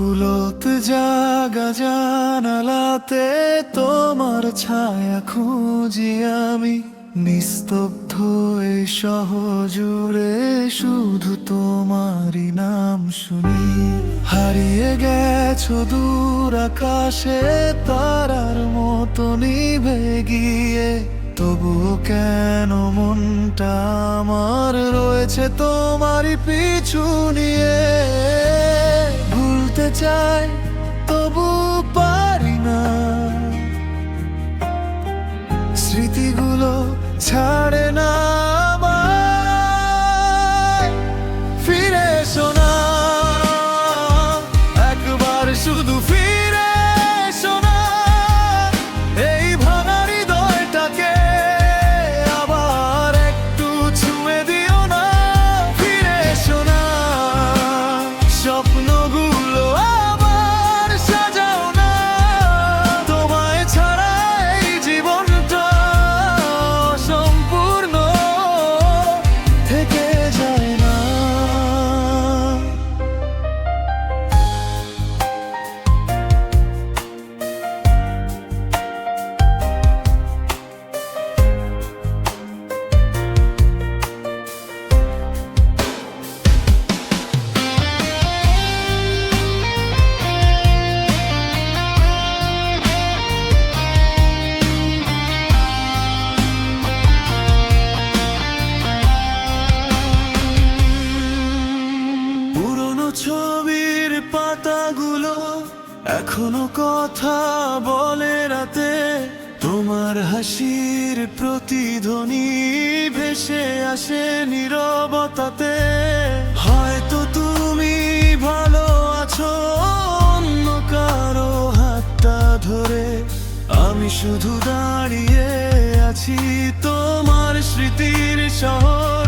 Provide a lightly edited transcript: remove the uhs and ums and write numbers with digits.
উলট জাগা জানালাতে তোমার ছায়া খুঁজি আমি, নিস্তব্ধ এই সহজুড়ে শুধু তোমারই নাম শুনি। হারিয়ে গেছো দূর আকাশে তারার মতো নিভে গিয়ে, তবুও কেন মনটা আমার রয়েছে তোমারই পিছু নিয়ে। ভুলতে চাই তবু পারি না, স্মৃতিগুলো ছাড়ে না আমায়। ফিরে এসো না, একবার শুধু ফিরে এসো না, এই ভাঙা হৃদয়টাকে আবার একটু ছুঁয়ে দিও না। ফিরে এসো না, স্বপ্নগুলো আবার সাজাও না, তোমায় ছাড়া এই জীবনটা সম্পূর্ণ থেকে যায় না। পুরনো ছবির পাতাগুলো এখনো কথা বলে রাতে, তোমার হাসির প্রতিধ্বনি ভেসে আসে নীরবতাতে। হয়তো তুমি ভালো আছো অন্য কারো হাতটা ধরে, আমি শুধু দাঁড়িয়ে আছি তোমার স্মৃতির শহর